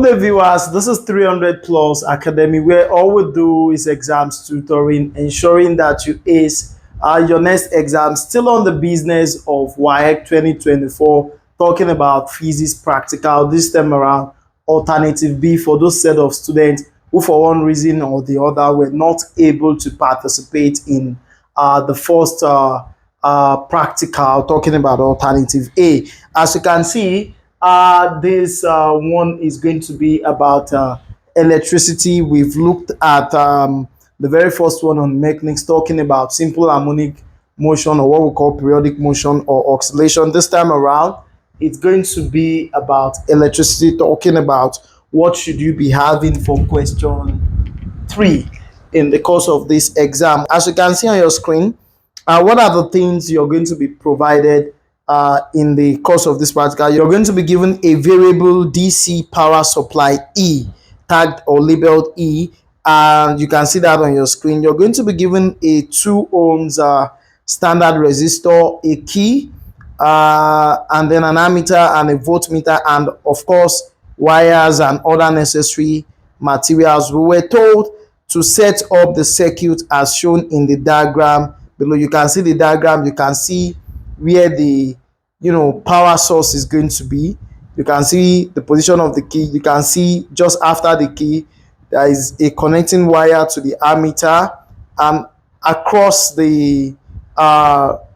day, viewers. This is 300 Plus Academy, where all we do is exams tutoring, ensuring that you ace your next exam. Still on the business of WAEC 2024, talking about physics practical. This time around, alternative B for those set of students who, for one reason or the other, were not able to participate in the first practical. Talking about alternative A. As you can see, this one is going to be about electricity. We've looked at the very first one on mechanics, talking about simple harmonic motion, or what we call periodic motion or oscillation. This time around, it's going to be about electricity, talking about what should you be having for question 3 in the course of this exam. As you can see on your screen, what are the things you're going to be provided in the course of this practical? You're going to be given a variable DC power supply E, tagged or labeled E, and you can see that on your screen. You're going to be given a 2 ohms standard resistor, a key, and then an ammeter and a voltmeter, and of course wires and other necessary materials. We were told to set up the circuit as shown in the diagram below. You can see the diagram. You can see where the power source is going to be. You can see the position of the key. You can see just after the key there is a connecting wire to the ammeter, and across the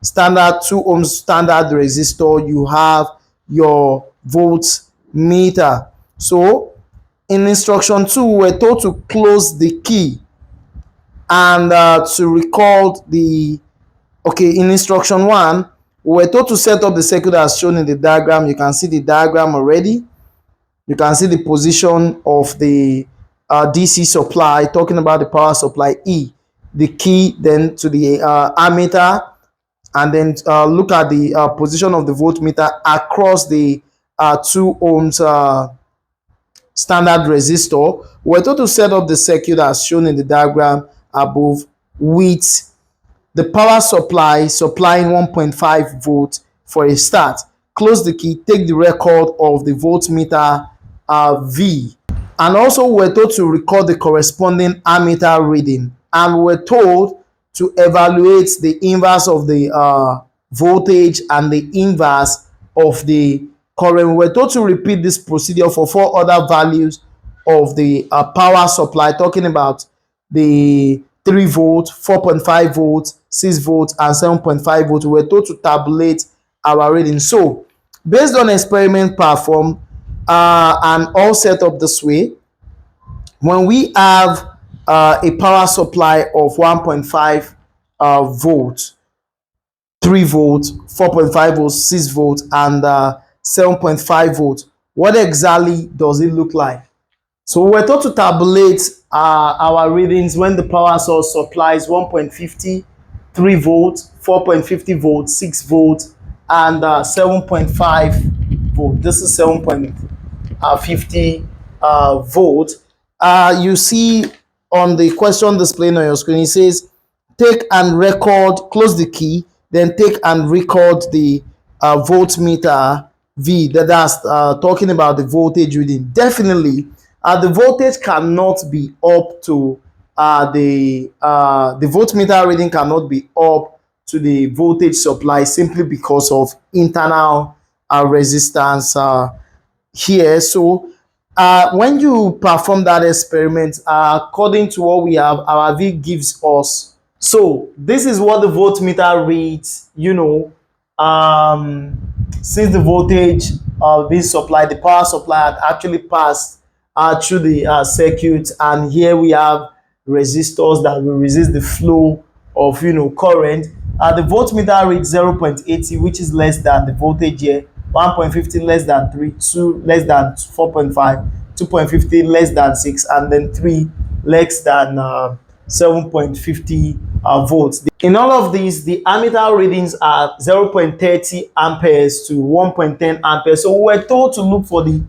standard 2 ohms standard resistor you have your voltmeter. So in instruction 2, we're told to close the key and to record the in instruction 1, we're told to set up the circuit as shown in the diagram. You can see the diagram already. You can see the position of the DC supply, talking about the power supply E, the key, then to the ammeter, and then look at the position of the voltmeter across the 2 ohms standard resistor. We're told to set up the circuit as shown in the diagram above, with the power supply supplying 1.5 volts for a start. Close the key, take the record of the voltmeter V, and also we're told to record the corresponding ammeter reading, and we're told to evaluate the inverse of the voltage and the inverse of the current. We're told to repeat this procedure for 4 other values of the power supply, talking about the 3 volt, 4.5 volts, 6 volts, and 7.5 volts. We're told to tabulate our reading. So based on experiment performed and all set up this way, when we have a power supply of 1.5 volts, 3 volts, 4.5 volts, 6 volts, and 7.5 volts, what exactly does it look like? So we're told to tabulate our readings when the power source supplies 1.50, 3 volts, 4.50 volts, 6 volts, and 7.5 volts. This is 7.50 volts. You see on the question displayed on your screen, it says take and record, close the key, then take and record the voltmeter V. That's talking about the voltage reading. Definitely the voltage cannot be up to the voltmeter reading cannot be up to the voltage supply, simply because of internal resistance here. So when you perform that experiment, according to what we have, our V gives us. So this is what the voltmeter reads. Since the voltage being supplied, the power supply had actually passed through the circuit, and here we have resistors that will resist the flow of current. The voltmeter reads 0.80, which is less than the voltage here. 1.50 less than 3, 2 less than 4.5, 2.50 less than 6, and then 3 less than 7.50 volts. In all of these, the ammeter readings are 0.30 amperes to 1.10 amperes. So we're told to look for the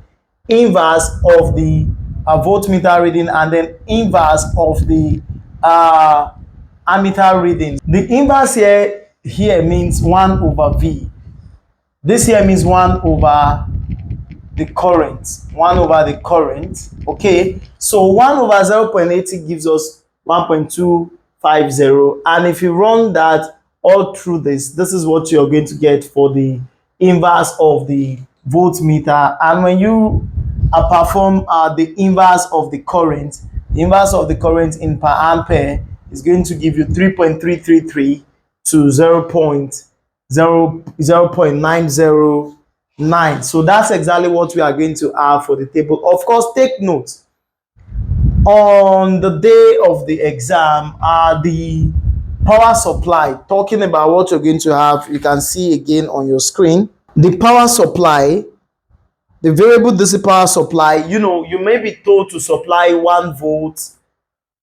inverse of the voltmeter reading and then inverse of the ammeter reading. The inverse here means 1 over V. This here means 1 over the current, 1 over the current. Okay, so 1 over 0.80 gives us 1.250, and if you run that all through this is what you're going to get for the inverse of the voltmeter. And when you perform the inverse of the current, in per ampere is going to give you 3.333 to 0.909. So that's exactly what we are going to have for the table. Of course, take note, on the day of the exam, the power supply, talking about what you're going to have, you can see again on your screen. The power supply, the variable DC power supply, you may be told to supply 1 volt,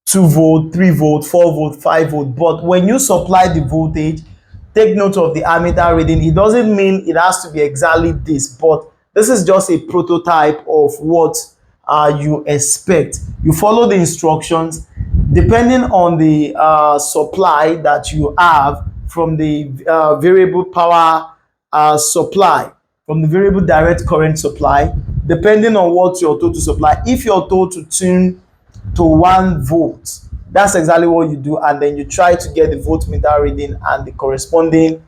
2 volt, 3 volt, 4 volt, 5 volt, but when you supply the voltage, take note of the ammeter reading. It doesn't mean it has to be exactly this, but this is just a prototype of what you expect. You follow the instructions depending on the supply that you have from the variable power supply, from the variable direct current supply, depending on what you're told to supply. If you're told to tune to 1 volt, that's exactly what you do, and then you try to get the voltmeter reading and the corresponding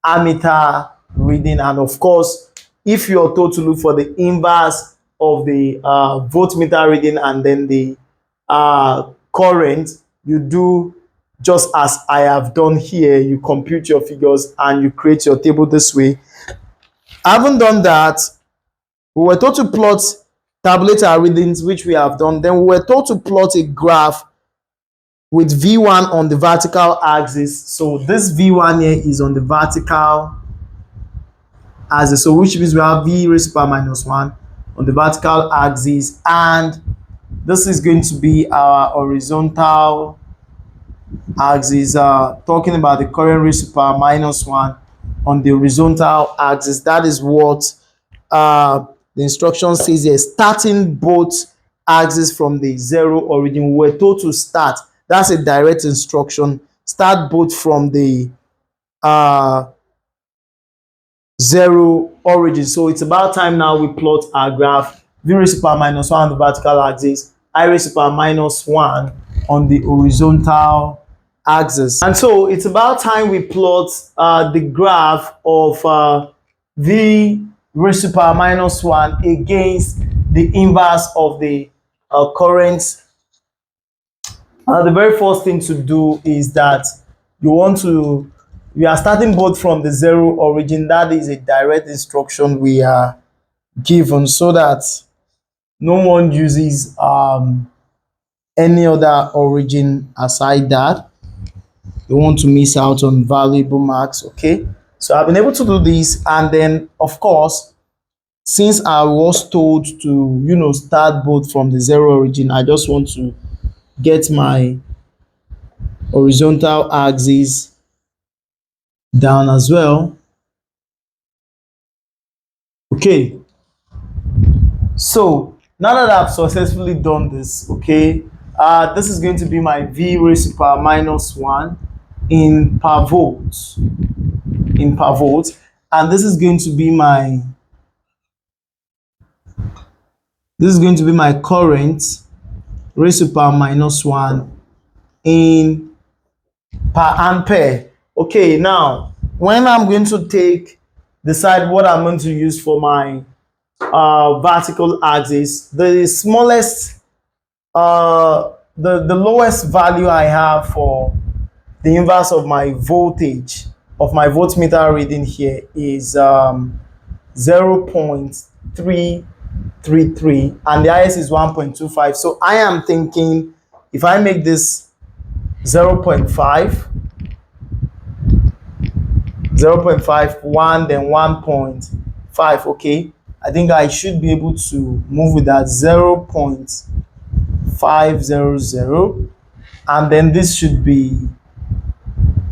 ammeter reading. And of course, if you're told to look for the inverse of the voltmeter reading and then the current, you do just as I have done here. You compute your figures and you create your table this way. I haven't done that. We were told to plot, tabulate our readings, which we have done. Then we were told to plot a graph with V1 on the vertical axis. So this V1 here is on the vertical axis, so which means we have V raised to power minus 1 on the vertical axis, and this is going to be our horizontal axis, talking about the current raised to power minus 1 on the horizontal axis. That is what the instruction says here, starting both axes from the 0 origin. We were told to start, that's a direct instruction, start both from the 0 origin. So it's about time now we plot our graph. V raised to power minus 1 on the vertical axis, I raised to power minus 1 on the horizontal axis. And so it's about time we plot the graph of V raised to power minus 1 against the inverse of the current. The very first thing to do is that we are starting both from the 0 origin. That is a direct instruction we are given, so that no one uses any other origin aside that. You want to miss out on valuable marks. Okay, so I've been able to do this, and then of course, since I was told to start both from the 0 origin, I just want to get my horizontal axis down as well. Okay, so now that I've successfully done this, okay, this is going to be my V raised to power minus 1 in per volt, and this is going to be my current raised to power minus 1 in per ampere. Okay, now when I'm going to decide what I'm going to use for my vertical axis, the smallest the lowest value I have for the inverse of my voltage of my voltmeter reading here is 0.333, and the highest is 1.25. So I am thinking if I make this 0.5, 1, then 1.5, okay, I think I should be able to move with that 0.500, and then this should be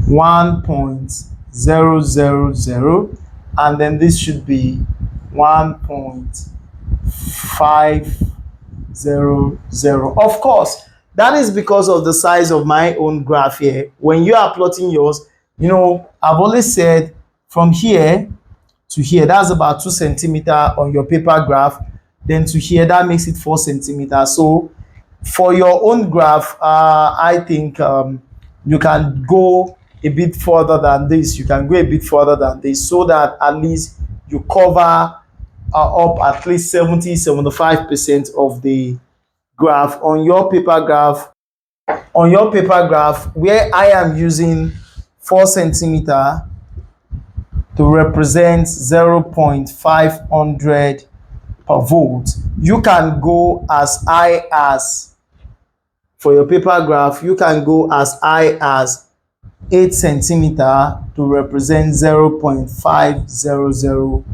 1.000, and then this should be 1.500. Of course, that is because of the size of my own graph here. When you are plotting yours, I've always said from here to here, that's about 2 centimeter on your paper graph. Then to here, that makes it 4 centimeters. So for your own graph, I think you can go a bit further than this. You can go a bit further than this, so that at least you cover up at least 70-75% of the graph on your paper graph. On your paper graph, where I am using 4 centimeter to represent 0.500 per volt, you can go as high as, for your paper graph, you can go as high as 8 centimeter to represent 0.500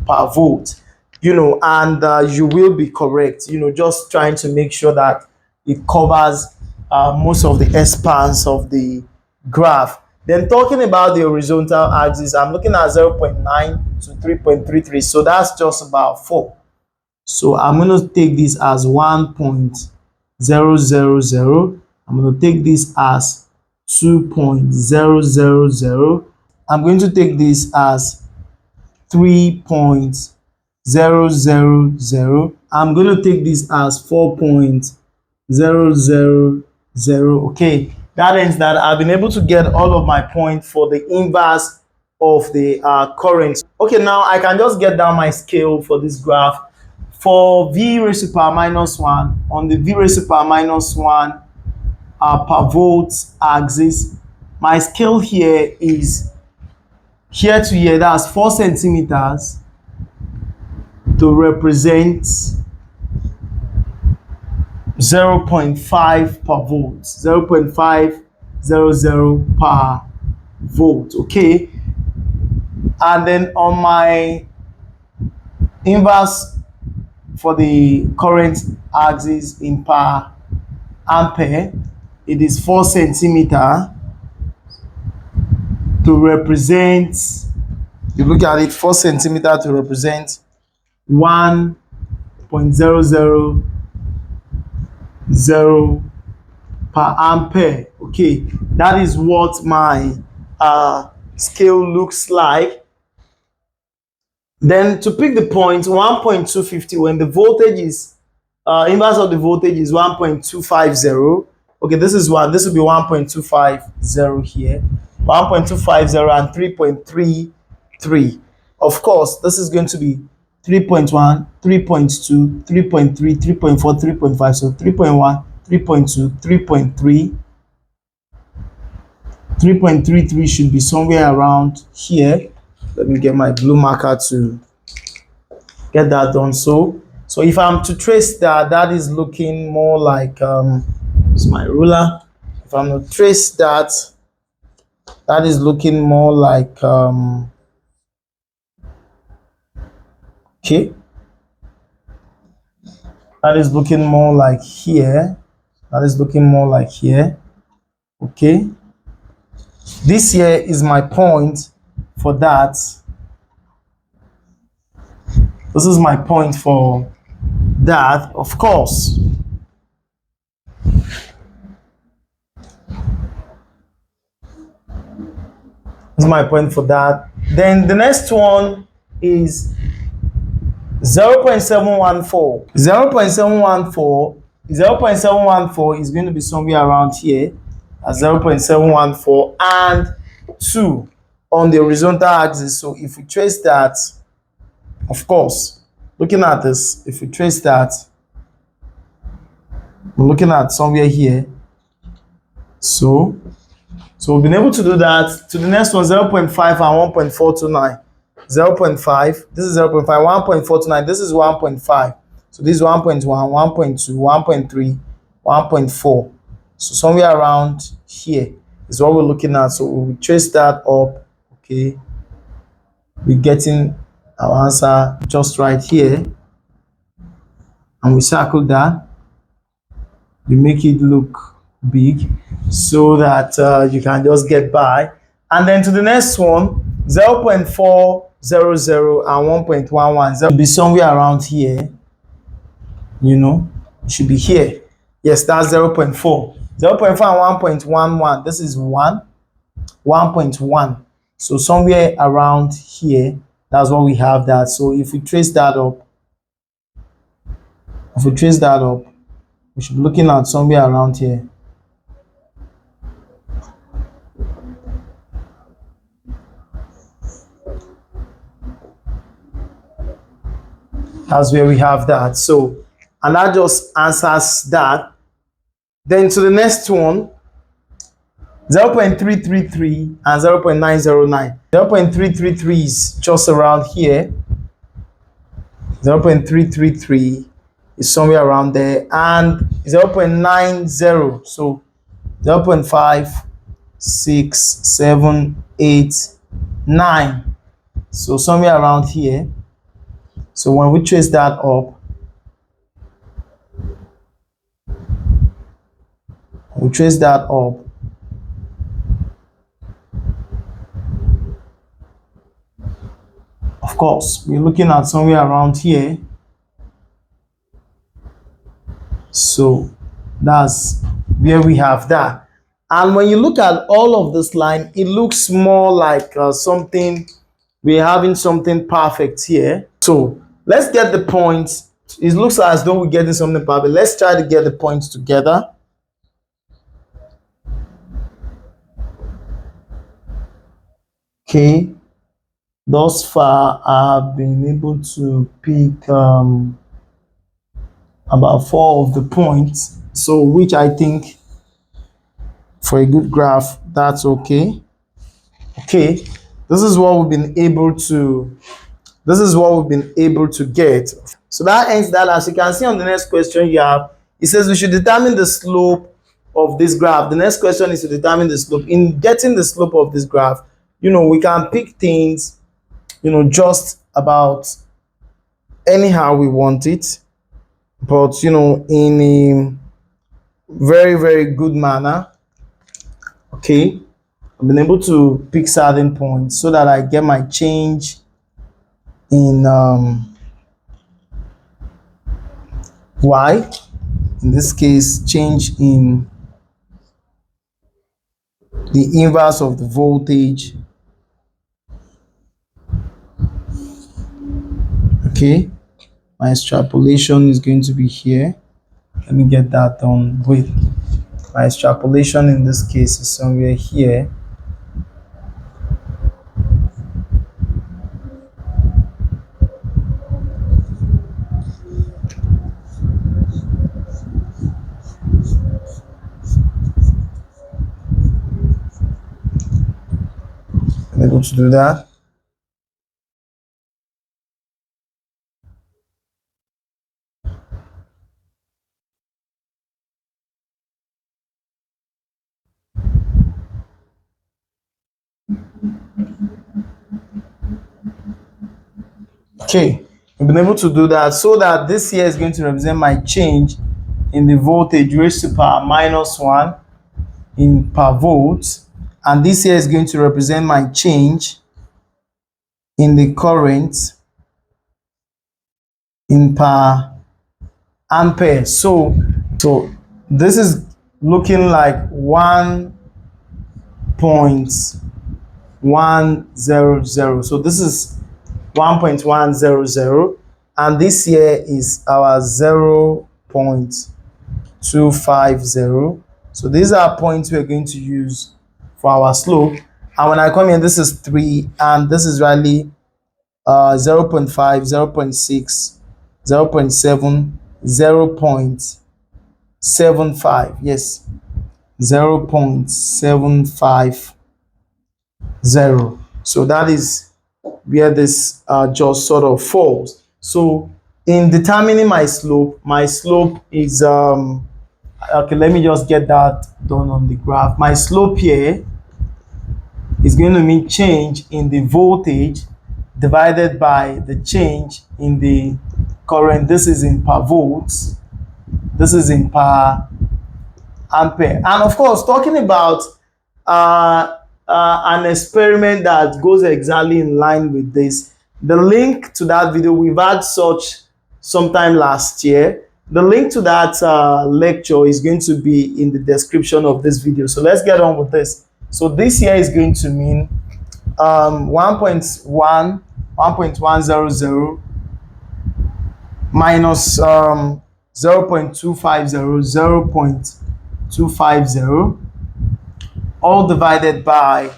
per volt. And you will be correct, just trying to make sure that it covers most of the expanse of the graph. Then talking about the horizontal axis, I'm looking at 0.9 to 3.33, so that's just about 4. So I'm going to take this as 1.000. I'm going to take this as 2.000. I'm going to take this as 3.000. I'm going to take this as 4.000. Okay, that means that I've been able to get all of my points for the inverse of the current. Okay, now I can just get down my scale for this graph. For V raised to power minus 1, on the V raised to power minus 1 per volt axis, my scale here is here to here, that's 4 centimeters to represent 0.5 per volt, 0.500 per volt. Okay, and then on my inverse for the current axis in per ampere, it is 4 centimeter to represent, you look at it, 4 centimeter to represent 1.000 per ampere. Okay, that is what my scale looks like. Then to pick the point, 1.250, when the voltage is inverse of the voltage is 1.250. Okay, this is one. This will be 1.250 here, 1.250 and 3.33. Of course, this is going to be 3.1, 3.2, 3.3, 3.4, 3.5. So 3.1, 3.2, 3.3. 3.33 should be somewhere around here. Let me get my blue marker to get that done. So if I'm to trace that, that is looking more like it's my ruler. If I'm to trace that, that is looking more like okay, that is looking more like here. That is looking more like here. Okay, this here is my point for that. This is my point for that, of course. This is my point for that. Then the next one is 0.714. 0.714 is going to be somewhere around here at 0.714 and 2 on the horizontal axis. So if we trace that, of course, looking at this, if we trace that, we're looking at somewhere here. So we've been able to do that. To the next one, 0.5 and 1.429. 0.5, this is 0.5, 1.429, this is 1.5. So this is 1.1, 1.2, 1.3, 1.4. So somewhere around here is what we're looking at. So we trace that up. Okay, we're getting our answer just right here, and we circle that. We make it look big so that you can just get by. And then to the next one, 0.400 and 1.11 should be somewhere around here. It should be here. Yes, that's 0.4. 0.4 and 1.11. This is 1.1. So somewhere around here, That's what we have that. So if we trace that up, we should be looking at somewhere around here. That's where we have that. So, and that just answers that. Then to the next one, 0.333 and 0.909. 0.333 is just around here. 0.333 is somewhere around there, and 0.90, so 0.5, 6, 7, 8, 9. So somewhere around here. So when we trace that up, of course, we're looking at somewhere around here. So that's where we have that. And when you look at all of this line, it looks more like something, we're having something perfect here. So let's get the points. It looks as though we're getting something perfect. Let's try to get the points together. Okay, thus far I've been able to pick about 4 of the points, so which I think for a good graph, that's okay. Okay, this is what we've been able to get. So that ends that. As you can see on the next question you have, it says we should determine the slope of this graph. The next question is to determine the slope. In getting the slope of this graph, we can pick things, just about anyhow we want it, but in a very, very good manner. Okay, I've been able to pick certain points so that I get my change in Y. In this case, change in the inverse of the voltage. Okay, my extrapolation is going to be here. Let me get that done with. My extrapolation in this case is somewhere here. I'm able to do that. Okay, we've been able to do that so that this here is going to represent my change in the voltage raised to power -1 in per volt, and this here is going to represent my change in the current in per ampere. So this is looking like 1.100. So this is 1.100, and this here is our 0.250. So these are points we're going to use for our slope. And when I come here, this is 3, and this is really 0.5, 0.6, 0.7, 0.75. Yes, 0.750. So that is where this just sort of falls. So in determining my slope is okay, let me just get that done on the graph. My slope here is going to mean change in the voltage divided by the change in the current. This is in per volts, this is in per ampere. And of course, talking about an experiment that goes exactly in line with this, the link to that video, we've had such sometime last year. The link to that lecture is going to be in the description of this video. So let's get on with this. So this here is going to mean 1.1 1.100 minus 0.250, 0.250, all divided by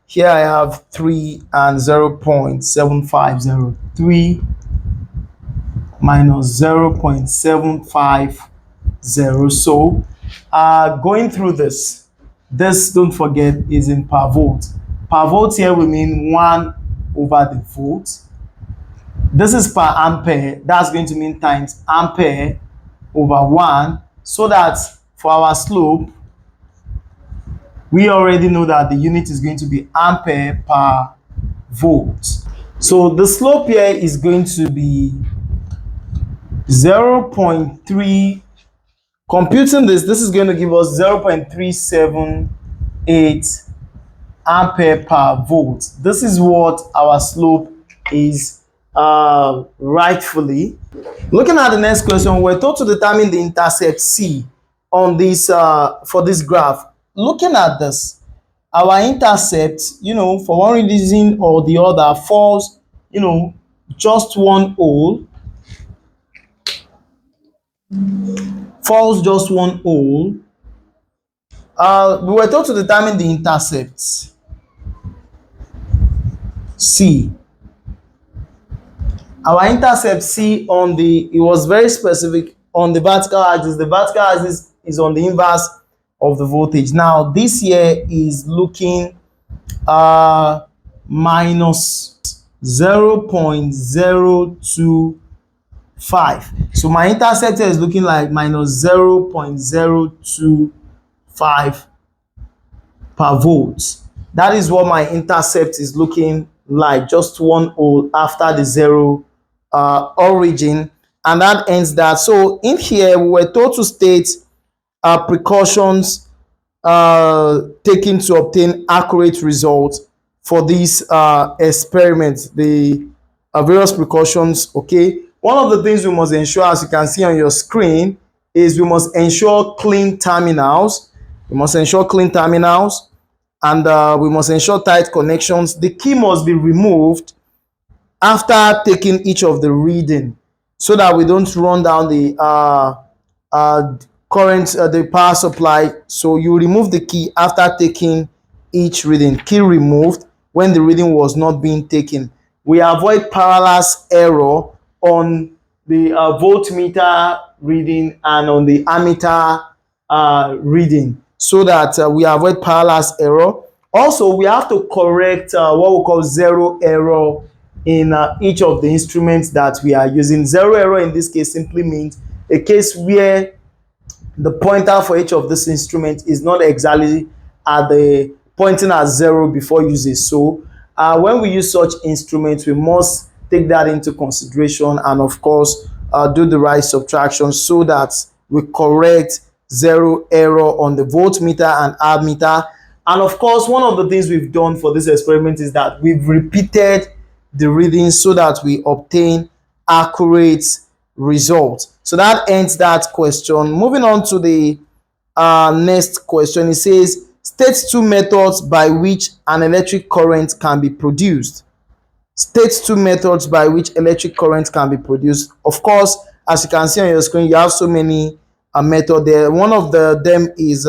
here I have 3 and 0.750. 3 minus 0.750. So going through this don't forget is in per volt. Per volt here will mean 1 over the volt. This is per ampere. That's going to mean times ampere over 1, so that for our slope we already know that the unit is going to be ampere per volt. So the slope here is going to be 0.3. Computing this is going to give us 0.378 ampere per volt. This is what our slope is rightfully. Looking at the next question, we're told to determine the intercept C on this for this graph. Looking at this, our intercept, for one reason or the other, falls, just one hole. Falls just one hole. We were told to determine the intercept C. Our intercept C it was very specific on the vertical axis. The vertical axis is on the inverse of the voltage. Now this here is looking minus 0.025. So my intercept here is looking like minus 0.025 per volt. That is what my intercept is looking like, just one hole after the zero origin, and that ends that. So in here we were told to state precautions taken to obtain accurate results for this experiment, the various precautions. Okay, one of the things we must ensure, as you can see on your screen, is we must ensure clean terminals. We must ensure clean terminals, and we must ensure tight connections. The key must be removed after taking each of the reading, so that we don't run down the current, the power supply. So you remove the key after taking each reading. Key removed when the reading was not being taken. We avoid parallax error on the voltmeter reading and on the ammeter reading, so that we avoid parallax error. Also, we have to correct what we call zero error in each of the instruments that we are using. Zero error in this case simply means a case where the pointer for each of this instrument is not exactly at the pointing at zero before using. So when we use such instruments, we must take that into consideration, and of course do the right subtraction so that we correct zero error on the voltmeter and ammeter. And of course, one of the things we've done for this experiment is that we've repeated the readings so that we obtain accurate results. So that ends that question. Moving on to the next question, it says state two methods by which an electric current can be produced. State two methods by which electric current can be produced. Of course, as you can see on your screen, you have so many methods there. One of them is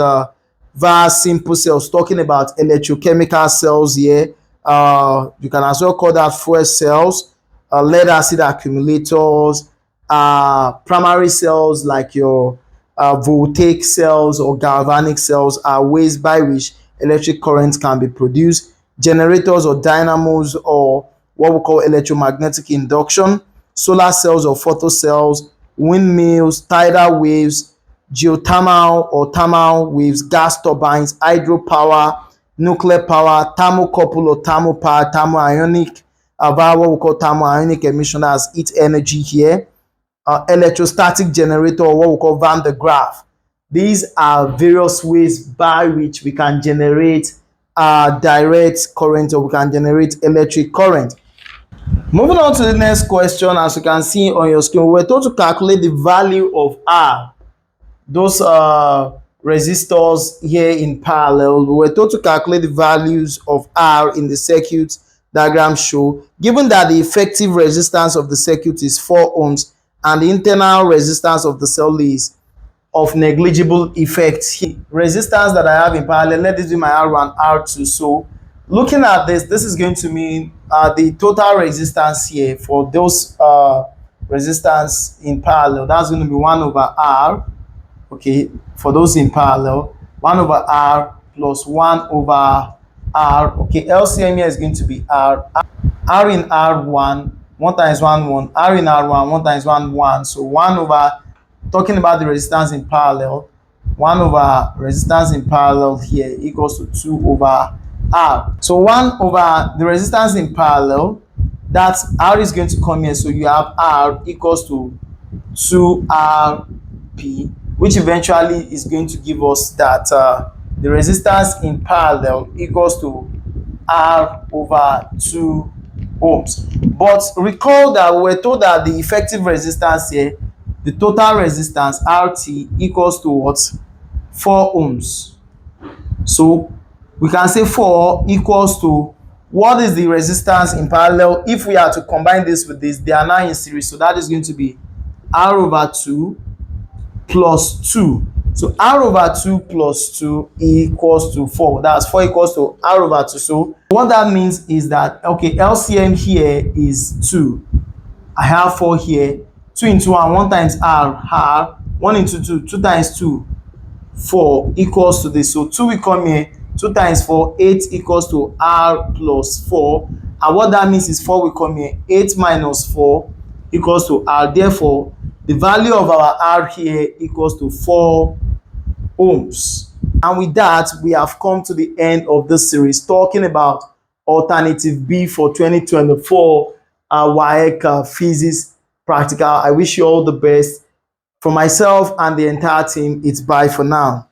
via simple cells, talking about electrochemical cells here. You can as well call that fuel cells, lead acid accumulators, primary cells like your voltaic cells or galvanic cells are ways by which electric currents can be produced. Generators or dynamos, or what we call electromagnetic induction, solar cells or photocells, windmills, tidal waves, geothermal or thermal waves, gas turbines, hydropower, nuclear power, thermocouple or thermopower, thermoionic, via what we call thermoionic emission as heat energy here, electrostatic generator, or what we call Van de Graaff. These are various ways by which we can generate direct current, or we can generate electric current. Moving on to the next question, as you can see on your screen, we're told to calculate the value of R. Those resistors here in parallel, we were told to calculate the values of R in the circuit diagram show, given that the effective resistance of the circuit is 4 ohms and the internal resistance of the cell is of negligible effect here. Resistance that I have in parallel, let this be my R1, R2. So looking at this is going to mean the total resistance here for those resistance in parallel, that's going to be 1 over R. Okay, for those in parallel, 1 over R plus 1 over R. Okay, LCM here is going to be R. R in R1, 1 times 1, 1. R in R1, 1 times 1, 1. So 1 over, talking about the resistance in parallel, 1 over resistance in parallel here equals to 2 over R. So 1 over the resistance in parallel, that's R is going to come here. So you have R equals to 2RP, which eventually is going to give us that the resistance in parallel equals to R over 2 ohms. But recall that we were told that the effective resistance here, the total resistance RT equals to what? 4 ohms. So we can say 4 equals to, what is the resistance in parallel? If we are to combine this with this, they are now in series. So that is going to be R over 2 plus 2. So R over 2 plus 2 equals to 4. That's 4 equals to R over 2. So what that means is that, okay, LCM here is 2. I have 4 here. 2 into 1, 1 times R. 1 into 2, 2 times 2, 4 equals to this. So 2 will come here. 2 times 4, 8 equals to R plus 4. And what that means is 4 will come here. 8 minus 4 equals to R. Therefore, the value of our R here equals to 4 ohms. And with that, we have come to the end of this series talking about alternative B for 2024 WAEC physics practical. I wish you all the best. For myself and the entire team, it's bye for now.